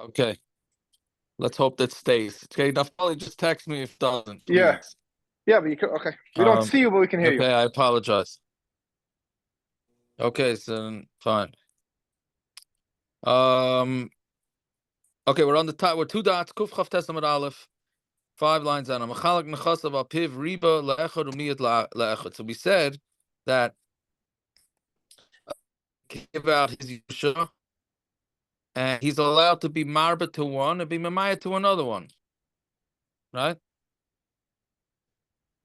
Okay. Let's hope that stays. Okay, Naftali, just text me if it doesn't, Yeah. please. Yeah, but you can, okay. We don't see you, but we can hear you. Okay, I apologize. Okay, so fine. Okay, we're on the top. We're two dots. Kuf Chaf Testament Aleph. 5 lines down. So we said that give out his Yusha, and he's allowed to be marba to one and be mamaya to another one, right?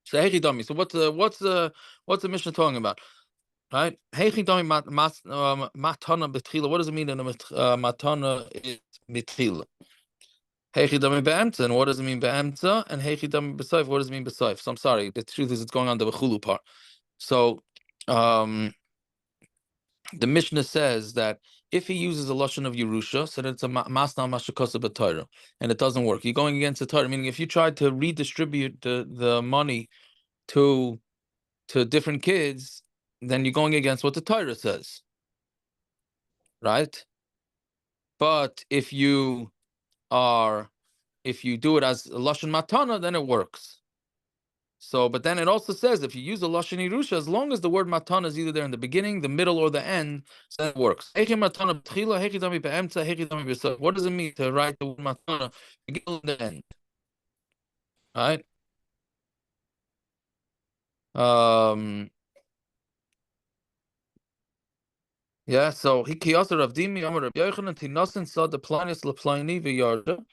So Hechidami. So what's the Mishnah talking about, right? Hechidami matana betchila. What does it mean in a matana is betchila? Hechidami be'emtza, and what does it mean be'emtza? And hechidami b'soif, what does it mean b'soif? So I'm sorry. The truth is, it's going on the b'chulu part. So, the Mishnah says that if he uses a lashon of Yerusha, so that it's a masna mashakasa b'Torah, and it doesn't work, you're going against the Torah. Meaning, if you try to redistribute the money to different kids, then you're going against what the Torah says, right? But if you do it as a lashon matana, then it works. So, but then it also says if you use a lashon Yerusha, as long as the word matana is either there in the beginning, the middle, or the end, so it works. What does it mean to write the word matana beginning and the end? Right? Yeah. So hikiyasar Rav Dimi Amar Rav Yochanan Tinasin Sada Plinius LePliny v'Yarda,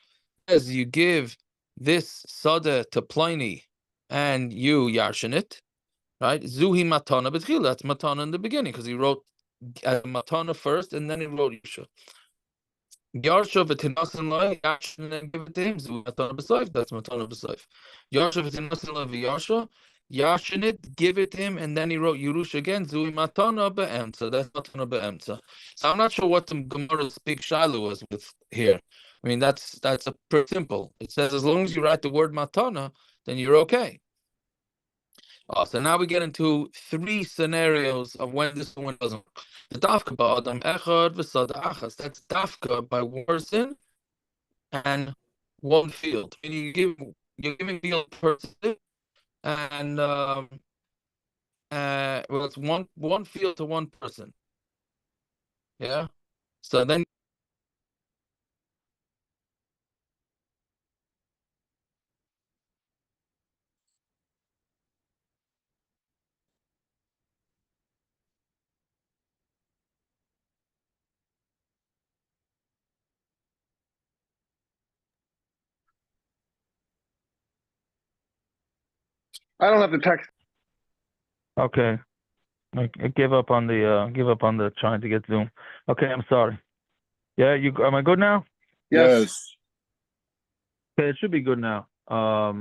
as you give this sada to Pliny and you yarshin it. Right? Zuhi matana b'tchila. That's matana in the beginning because he wrote matana first and then he wrote Yusha. Yarsha v'tinasin lai yarshin and give it to him. Zuhi matana b'soif. That's matana b'soif. Yarsha v'tinasin lai v'yarsha. Yarshin it, give it to him, and then he wrote Yerusha again. Zuhi matana be'emtza. That's matana be'emtza. So I'm not sure what the Gemara's big shiloh was with here. I mean, that's a pretty simple. It says as long as you write the word matana, then you're okay. So now we get into 3 scenarios of when this one doesn't work. The dafka ba'adam echad v'sada achas. That's dafka by one person and one field. You're giving field person and well, it's one field to one person. Yeah. So then I don't have the text. okay. I give up on the trying to get Zoom. Okay, I'm sorry. Yeah, am I good now? Yes. Okay, it should be good now. So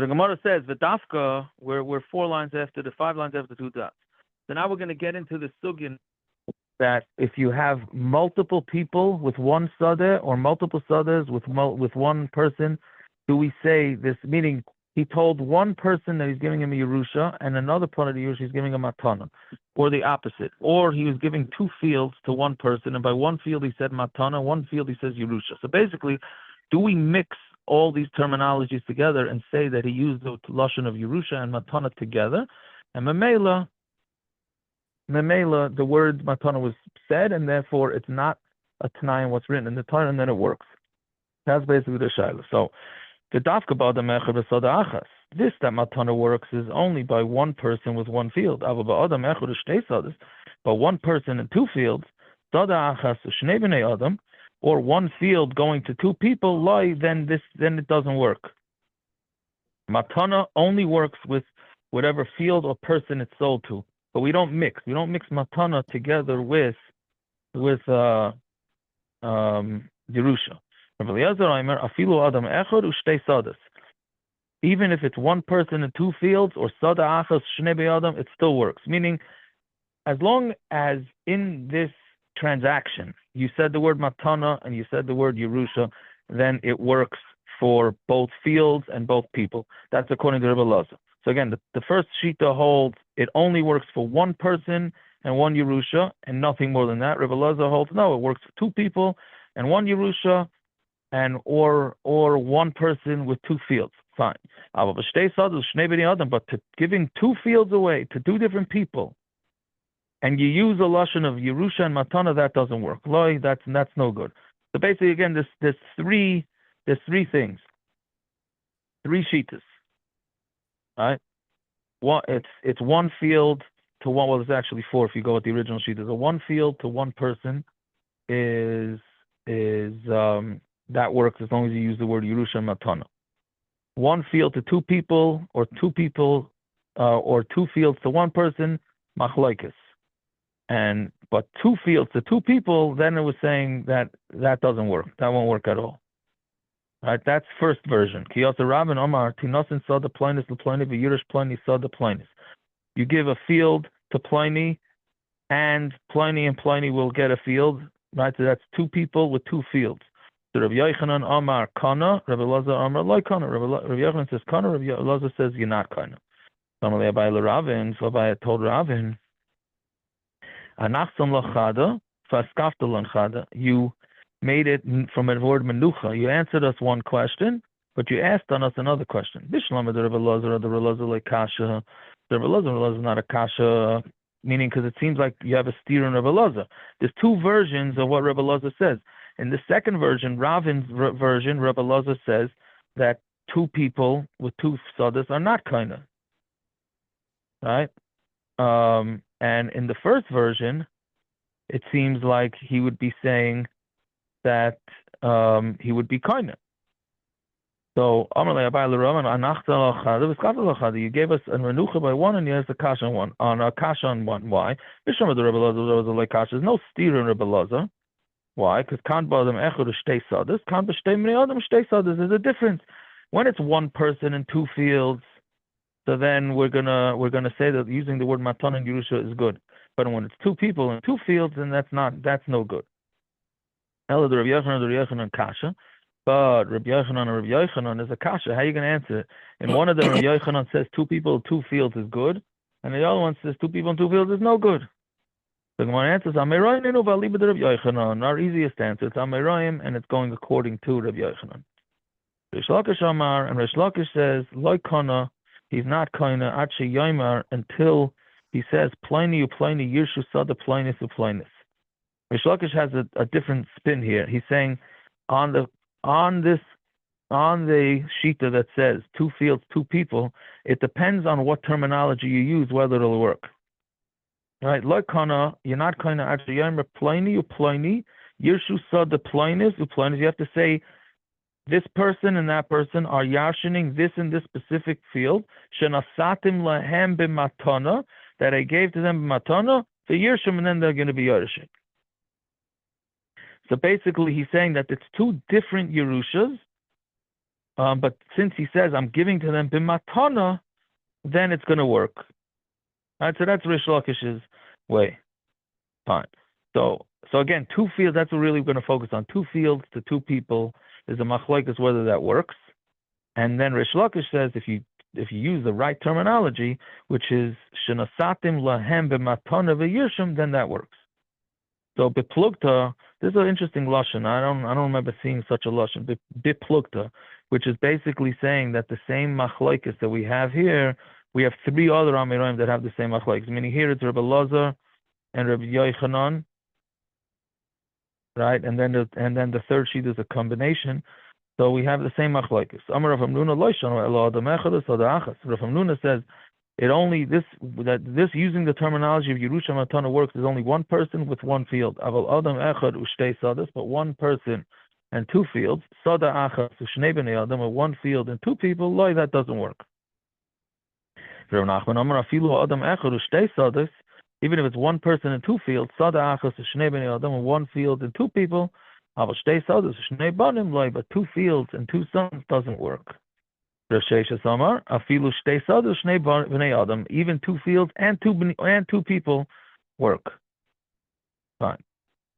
the Gemara says Vidafka, we're 4 lines after the 5 lines after 2 dots. So now we're going to get into the sugin that if you have multiple people with one sadeh or multiple sadehs with one person, do we say this? Meaning he told one person that he's giving him a Yerusha, and another part of the Yerusha he's giving him a Matana, or the opposite, or he was giving 2 fields to one person, and by one field he said Matana, one field he says Yerusha. So basically, do we mix all these terminologies together and say that he used the lashon of Yerusha and Matana together, and Memela, the word Matana was said, and therefore it's not a Tanai in what's written in the Torah, and then it works. That's basically the Shaila. So, the Dafka Ba'adam Echad V'Sada Achas. This that Matana works is only by one person with one field. Ava Ba'adam Echad Shtei Sadas. But one person in 2 fields, Sada Achas Shnei B'nei Adam, or one field going to 2 people, then it doesn't work. Matana only works with whatever field or person it's sold to. But we don't mix. We don't mix matana together with Yerusha. Even if it's one person in 2 fields or sada achas shnei adam, it still works. Meaning, as long as in this transaction you said the word matana and you said the word Yerusha, then it works for both fields and both people. That's according to Rebbe Lazar. So again, the first shita holds it only works for one person and one Yerusha, and nothing more than that. Rebbe Elazar holds no, it works for 2 people and one Yerusha, and or one person with 2 fields. Fine. But to giving 2 fields away to 2 different people, and you use a lashon of Yerusha and Matana, that doesn't work. Loi, that's no good. So basically, again, there's three things, 3 shitas, right? One, it's 1 field to one. Well, it's actually 4 if you go with the original sheet. There's a 1 field to 1 person is that works as long as you use the word Yerusha and Matana. 1 field to 2 people, or 2 people, or 2 fields to 1 person, machlokes. But 2 fields to 2 people, then it was saying that doesn't work. That won't work at all. Right? That's first version. Kiyasa Rabin Omar Tinosin saw the Pliny v'Yirish Pliny saw the Pliny. You give a field to Pliny, and Pliny will get a field. Right? So that's 2 people with 2 fields. So Rabbi Yochanan Omar Kana, Rabbi Elazar Omar Loi Kana. Rabbi Yochanan says Kana, Rabbi Elazar says you're not Kana. So Abai told Ravin, you made it from a word menucha. You answered us one question, but you asked on us another question. Bishlama the Rebbe Elazar, the Rebbe Elazar like kasha. The Rebbe Elazar is not a kasha, meaning because it seems like you have a steer in Rebbe Elazar. There's 2 versions of what Rebbe Elazar says. In the second version, Ravin's version, Rebbe Elazar says that 2 people with 2 sadas are not kinda. Right? And in the first version, it seems like he would be saying that he would be kind. So, you gave us a renucha by 1, and you asked a kasha on 1. On a kasha on 1. Why? There's no steer in Rebbe Elazar. Why? Because there's a difference. When it's 1 person in 2 fields, so then we're gonna say that using the word matan and Yerusha is good. But when it's 2 people in 2 fields, then that's no good. Ella the Rabbi Yochanan kasha, but Rabbi Yochanan is a kasha. How are you gonna answer it? In one of them, Rabbi Yochanan says 2 people in 2 fields is good, and the other one says 2 people in 2 fields is no good. So the answer is Ameroim Ninu Valiba Rabbi Yochanan. Our easiest answer, it's Ameroim, and it's going according to Rabbi Yochanan. Rish Lakish Amar, and Rish Lakish says Loi Kana. He's not kaina achi yomar until he says Pliny Yirshu Sada Plynus Uplynus. Rish Lakish has a different spin here. He's saying on the shita that says 2 fields, 2 people, it depends on what terminology you use whether it'll work. Right? Like kana, you're not kaina achi yomar Pliny Yirshu Sada Plynus Uplynus. You have to say this person and that person are yarshining this in this specific field. Shenasatim lahem b'matana, that I gave to them b'matana, the yirshim, and then they're going to be yarshing. So basically, he's saying that it's 2 different Yerushas, but since he says I'm giving to them b'matana, then it's going to work. All right, so that's Rish Lakish's way. Fine. So again, 2 fields. That's what really we're going to focus on. 2 fields to 2 people. Is a machlokes whether that works, and then Rish Lakish says if you use the right terminology, which is shenasatim lahem b'matana v'yirshim, then that works. So biplugta, this is an interesting lashon. I don't remember seeing such a lashon. Biplugta, which is basically saying that the same machlokes that we have here, we have 3 other amiroim that have the same machlokes. Meaning here it's Rebbe Elazar and Rabbi Yochanan. Right, and then the third sheet is a combination. So we have the same machlokes. Amar Rav Hamnuna loishanu elo adam echad so the achas. Rav Hamnuna says it only this using the terminology of Yerusha Matana works is only 1 person with 1 field. Aval adam echad ushtei sadas, but 1 person and 2 fields. Sada achas ushnei bnei adam, with 1 field and 2 people. Loi, that doesn't work. Rav Nachman Amar afilu adam echad ushtei sadas. Even if it's 1 person in 2 fields, sada achas shnei bnei adam, in 1 field and 2 people, but 2 fields and 2 sons doesn't work. Rav Sheshes Amar afilu shtei sadas shnei bnei adam, even 2 fields and 2 people work. Fine.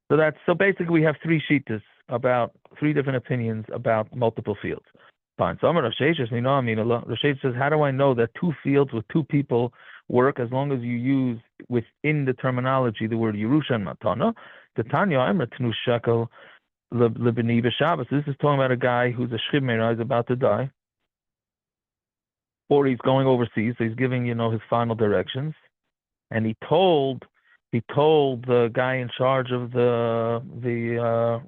So basically we have 3 shitas about 3 different opinions about multiple fields. Fine. So Rav Sheshes says, how do I know that 2 fields with 2 people work as long as you use within the terminology the word Yerusha and Matana? The Tanya Emra Tnu Shekel Lebeni B'Shabbos. This is talking about a guy who's a Shchib he's about to die, or he's going overseas, so he's giving his final directions, and he told the guy in charge of the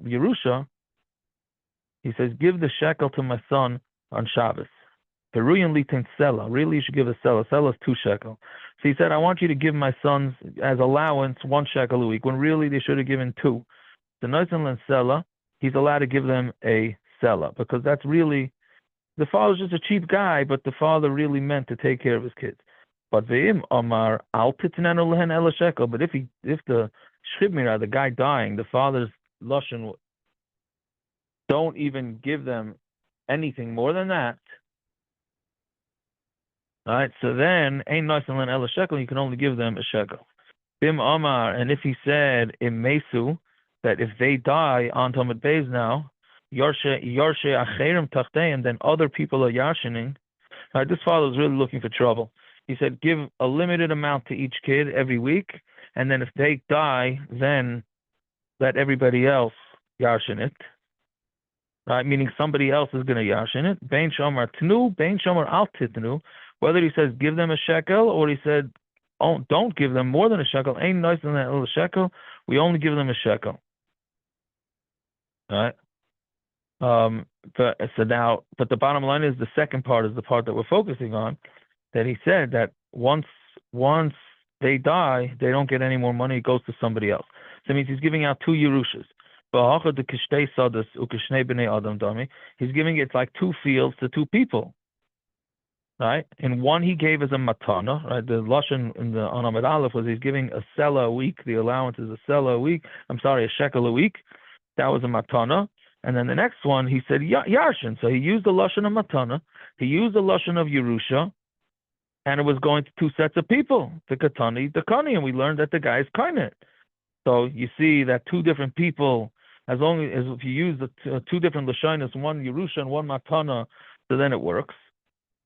Yerusha. He says, give the shekel to my son on Shabbos. Peruyan litin sela. Really, you should give a sela. Sela is 2 shekel. So he said, I want you to give my sons as allowance 1 shekel a week, when really they should have given 2. The noisenland sela, he's allowed to give them a sela, because that's really, the father's just a cheap guy, but the father really meant to take care of his kids. But ve'im amar al titnenu lehen ela shekel. But if the shchibmira, the guy dying, the father's lashon, don't even give them anything more than that. All right, so then ain't nice and ela shekel, you can only give them a shekel. Bim Amar, and if he said in Mesu that if they die on Talmud Beis now, Yarshe Acherim Tachtei, and then other people are yarshining. Right, this father was really looking for trouble. He said, give a limited amount to each kid every week, and then if they die, then let everybody else yarshin it. Right, meaning somebody else is going to yashin it. Bein Shomar Tnu, Bein Shomar Al Titnu. Whether he says give them a shekel, or he said don't give them more than a shekel, ain't nice than that little shekel. We only give them a shekel. All right. But the bottom line is, the second part is the part that we're focusing on. That he said that once they die, they don't get any more money. It goes to somebody else. So it means he's giving out 2 Yerushas. He's giving it like 2 fields to 2 people. Right? In one he gave as a matana, right? The lashon in the Anamid Aleph was he's giving a sela a week. The allowance is a sela a week. A shekel a week. That was a matana. And then the next one he said yarshin. So he used the lashon of matana. He used the lashon of Yerusha, and it was going to 2 sets of people, the katani, the kani, and we learned that the guy is kainet. So you see that 2 different people, as long as if you use the 2 different lashonos, one Yerusha and one matana, so then it works.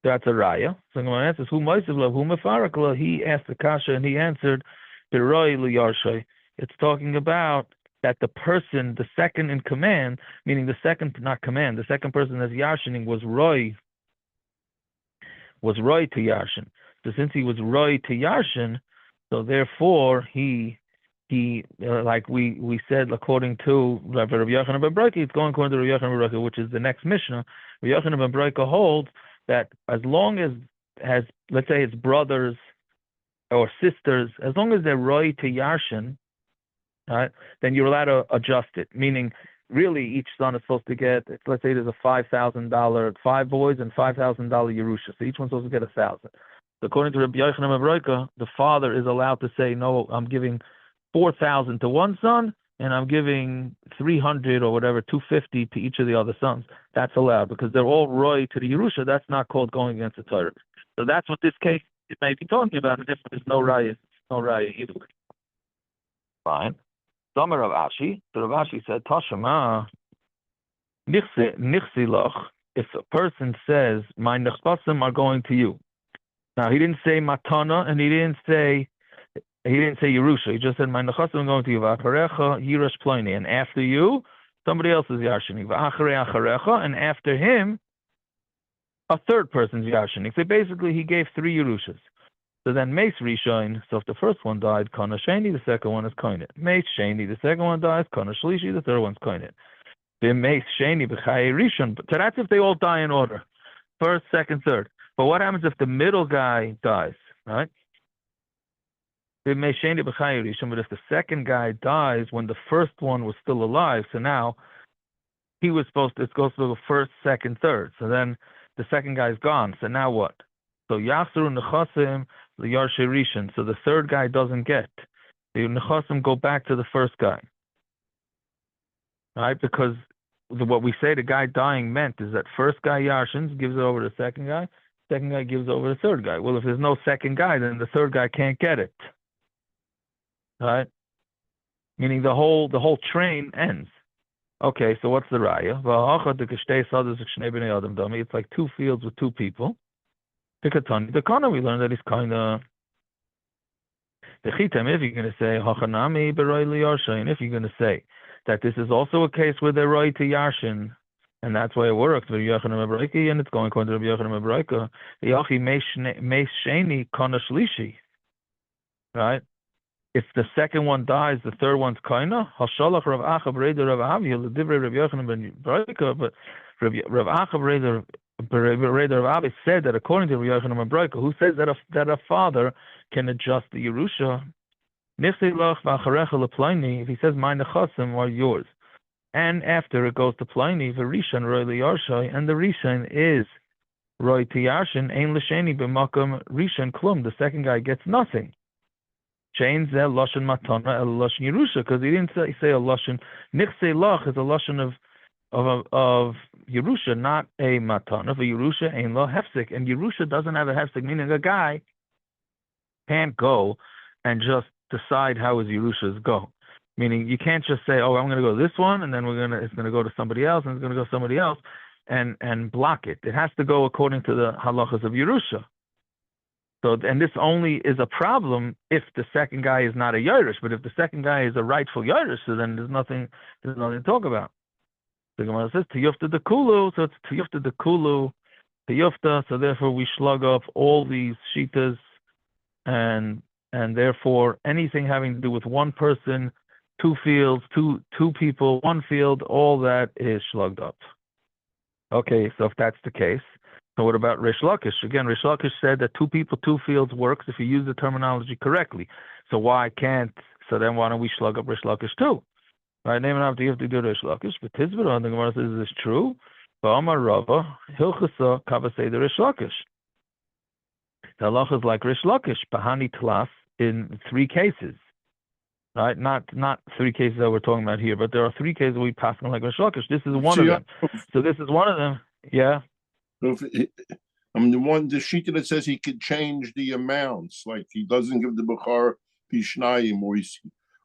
That's a raya. So Gemara answers, who moisiv who mefarakla? He asked the kasha and he answered, Biroi liyarshay. It's talking about that the person, the second in command, meaning the second person that's yarshining was Roy to yarshin. So since he was Roy to yarshin, so therefore he like we said, according to Rabbi Yochanan ben Broika, it's going according to Rabbi Yochanan ben Broika, which is the next Mishnah. Rabbi Yochanan ben Broika holds that as long as let's say it's brothers or sisters, as long as they're Roy to yarshin, right, then you're allowed to adjust it. Meaning, really, each son is supposed to get, let's say there's a $5,000, 5 boys and $5,000 Yerusha. So each one's supposed to get 1,000. So according to Rabbi Yochanan ben Broika, the father is allowed to say, no, I'm giving 4,000 to one son, and I'm giving 300 or whatever, 250 to each of the other sons. That's allowed because they're all Roy to the Yerusha. That's not called going against the Torah. So that's what this case it may be talking about. If there's no raya either way. Fine. Somer Rav Ashi. So Rav Ashi said, Tashema nichsi loch. If a person says, my nechbasim are going to you. Now he didn't say matana, and he didn't say Yerusha. He just said, my nechasim are going to you. V'acharecha yirash ploini. And after you, somebody else is yarshining. V'acharei acharecha. And after him, a third person's yarshining. So basically, he gave 3 Yerushas. So then Meis Rishon, so if the first one died, Kana Sheni, the second one is Koinet. Meis Sheni, the second one dies, Kana Shlishi, the third one's Koinet. Meis Sheni, B'chai Rishon. So that's if they all die in order. First, second, third. But what happens if the middle guy dies, right? Meis Sheni, B'chai Rishon. But if the second guy dies when the first one was still alive, so now he was it goes to the first, second, third. So then the second guy's gone. So now what? So Yachzuru Nechasim L'Yarshe Rishon. So the third guy doesn't get. The Nechasim go back to the first guy. Right? Because what we say the guy dying meant is that first guy Yarshins gives it over to the second guy gives it over to the third guy. Well, if there's no second guy, then the third guy can't get it. Right? Meaning the whole train ends. Okay, so what's the raya? It's like two fields with two people. The kana we learned that he's kind of if you're going to say hachanami beroy yarshin, if you're going to say that this is also a case where they're right to yarshin, and that's why it works. And it's going according to Rabbi Yochanan Mebraika. Yachi meisheni kana shlishi, right? If the second one dies, the third one's kaina. Hashalach Rav Acha b'reider Rav Avi l'divrei Rabbi Yochanan ben Mebraika, but Rav Acha b'reider Rav Avi said that according to Rabbi Yochanan ben Mebraika, who says that a father can adjust the Yerusha. If he says my nechasim are yours, and after it goes to Pliny, the Rishon Roy Liyarshay, and the Rishon is Roy Tiyarshin, Ein L'Sheni b'makam Rishon Klum. The second guy gets nothing. Chains that Lashon Matana el Lashon Yerusha, because he didn't say a Lashon. Nichsei Lach is a Lashon of Yerusha, not a Matana. For Yerusha, Ein Lo Hefsek, and Yerusha doesn't have a Hefsek, meaning a guy can't go and just decide how his Yerushas go. Meaning you can't just say, oh, I'm going to go this one, and then it's going to go to somebody else, and it's going to go somebody else, and block it. It has to go according to the halachas of Yerusha. So, and this only is a problem if the second guy is not a Yerush, but if the second guy is a rightful Yerush, so then there's nothing to talk about. The Gemara says Tiyufta de Kulu, so it's Tiyufta de Kulu, Tiyufta, so therefore we slug up all these shitas, and therefore anything having to do with one person, two fields, two people, one field, all that is slugged up. Okay, so if that's the case, so what about Rish Lakish? Again, Rish Lakish said that two people, two fields works if you use the terminology correctly. So so then why don't we slug up Rish Lakish too? Right, name it after you have to do Rish Lakish, but Tizbara on the Gemara says, is this true? Ba'amar Rava, Hilchasa, Kavasei the Rish Lakish. The halacha is like Rish Lakish, Bahani Tlas, in three cases. Right? Not three cases that we're talking about here, but there are three cases we pass on like Rish Lakish. This is one of them. So this is one of them. Yeah. The shita that says he could change the amounts, like he doesn't give the Bukhar Pishnayim,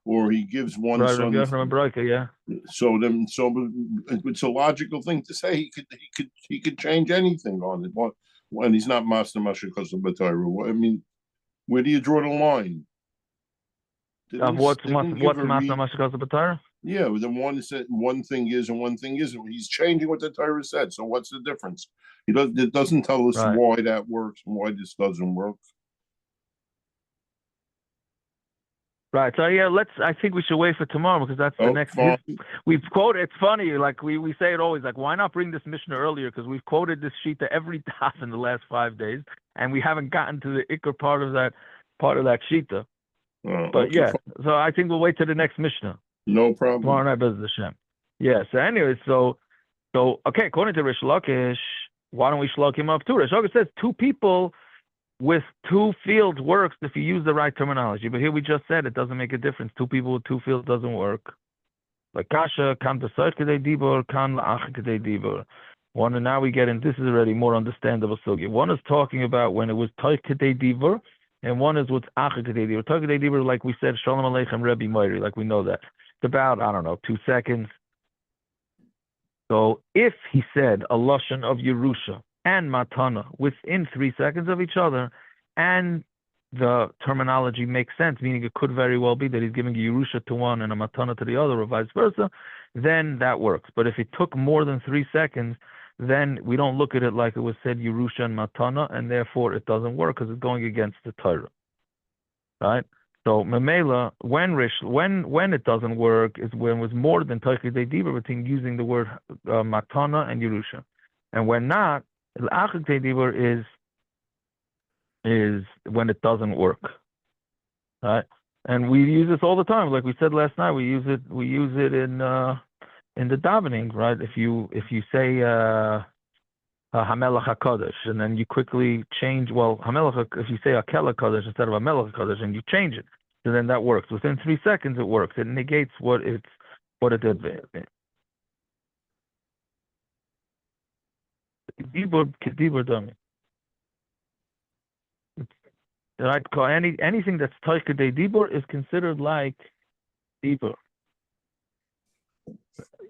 or he gives one right, son. Yeah. So it's a logical thing to say he could change anything on it. When he's not master because of Batayru. I mean, where do you draw the line? What's master because of Batayru? Yeah, the one said one thing is and one thing isn't. He's changing what the Torah said. So what's the difference? It doesn't tell us why that works and why this doesn't work. Right. So yeah, I think we should wait for tomorrow because that's the next. We've quoted. It's funny. Like we say it always. Like why not bring this Mishnah earlier? Because we've quoted this shita every daf in the last 5 days, and we haven't gotten to the ikar part of that shita. But yeah, so I think we'll wait to the next Mishnah. No problem. Tomorrow night, Bezos Hashem. Yeah. So anyway, so okay. According to Rish Lakish, why don't we slug him up too? Rish Lakish says two people with two fields works if you use the right terminology. But here we just said it doesn't make a difference. Two people with two fields doesn't work. Like kasha kan b'sayt kedei dibur, kan la'ach kedei dibur. One, and now we get in. This is already more understandable sugya. One is talking about when it was tayt kedei dibur, and one is what's ach kedei dibur. Tayt kedei dibur, like we said, shalom aleichem Rebbe Meiri, like we know that. It's about 2 seconds. So if he said a lashon of Yerusha and Matana within 3 seconds of each other, and the terminology makes sense, meaning it could very well be that he's giving a Yerusha to one and a Matana to the other, or vice versa, then that works. But if it took more than 3 seconds, then we don't look at it like it was said Yerusha and Matana, and therefore it doesn't work because it's going against the Torah. Right? So Memela, when it doesn't work is when it was more than Taichidei Dibur between using the word Matana and Yerusha. And when not, L'achik Dibur is when it doesn't work, right? And we use this all the time, like we said last night. We use it in the davening, right? If you say Hamelach Hakadosh, and then you quickly change. Well, Hamelach, if you say Akel Hakadosh instead of Hamelach Hakadosh, and you change it, so then that works. Within 3 seconds, it works. It negates what it did. Dibur dummy. Right? Anything that's Taikadei Dibur is considered like Dibur.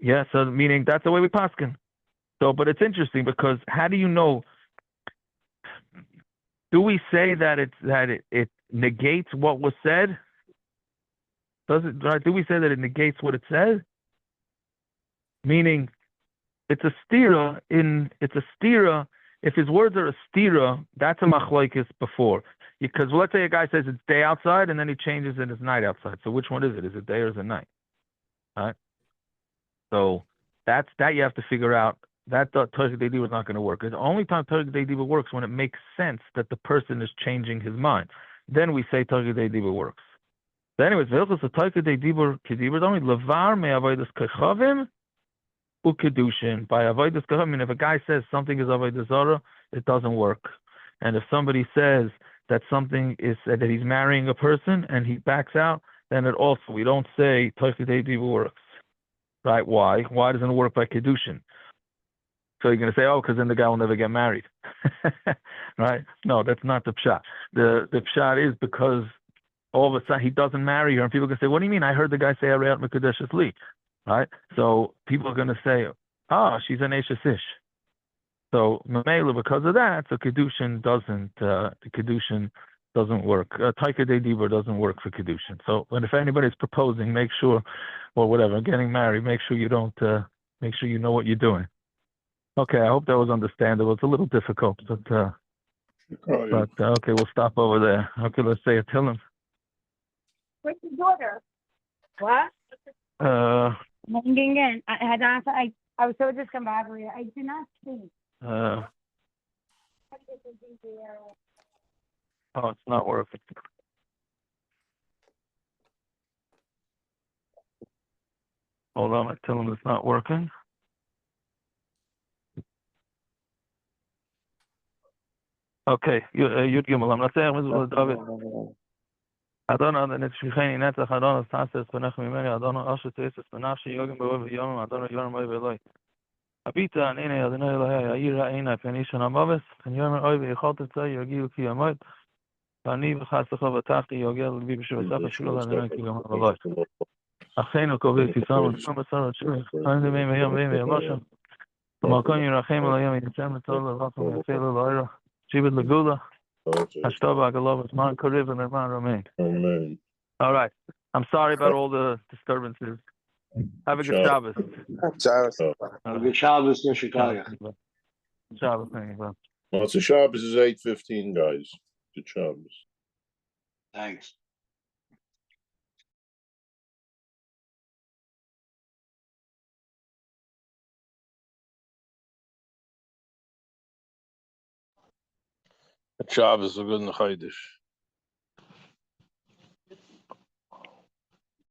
Yeah, so meaning that's the way we paskin. So, but it's interesting because how do you know? Do we say that it negates what was said? Does it? Right? Do we say that it negates what it says? Meaning, it's a stira. If his words are a stira, that's a machlokes before. Because let's say a guy says it's day outside and then he changes and it's night outside. So which one is it? Is it day or is it night? All right. So that you have to figure out. That Targum Diva is not going to work. The only time Targum Diva works when it makes sense that the person is changing his mind. Then we say Targum Diva works. So anyways, Targum Diva is only levar me avodas kechavim ukedushin. By avodas kechavim, I mean if a guy says something is avodas zara, it doesn't work. And if somebody says that something is that he's marrying a person and he backs out, then it also we don't say Targum Diva works. Right? Why? Why doesn't it work by kedushin? So you're going to say, oh, because then the guy will never get married. Right? No, that's not the pshat. The pshat is because all of a sudden he doesn't marry her. And people are going to say, what do you mean? I heard the guy say, Arayat Mekadeshes Li. Right? So people are going to say, she's an Eshes Ish. So Mamela, because of that, so Kedushin doesn't work. Taika de Dibur doesn't work for Kedushin. So if anybody's proposing, make sure, or whatever, getting married, make sure you don't, make sure you know what you're doing. Okay, I hope that was understandable. It's a little difficult, but okay, we'll stop over there. Okay, let's say a Tillim. Where's your daughter? What? Again. I was so discombobulated. I did not see. Oh, it's not working. Hold on, I tell him it's not working. Okay, Yud Gimel. I'm not saying it was David. Adon the Nitshcheni Netzach Adon Tases Benach Mimeni Adon Asher Teses Benafshi Yogim Be'Ov Yom Adon Yom Oy Ve'Loi. Abita and Ine Adonai Elohei Ayira Eina Penishan Amaves and Yom Oy Ve'Echol Tetzai Yogiu Ki Yamot Ani V'Chasecha V'Tachti Yogel L'Bi B'Shuvasacha Shulal Adonai Ki Yom Ve'Loi. Achenu Kovei Tisam V'Tzam B'Tzar V'Shuvim Ani Demeim V'Yom V'Yim V'Yamoshem V'Malkon Yirachem Elohim Yitzem V'Tzol V'Vacham Yafel L'Oira Shibet L'Gula Hashtova Agalav Zman Kariv and Erman Romain. Amen. All right. I'm sorry about all the disturbances. Have a good Shabbos. Shabbos. Good Shabbos in Chicago. Shabbos, thank you. Well, it's a Shabbos is 8:15, guys. Good Shabbos. Thanks. Shabbos is a good Chodesh.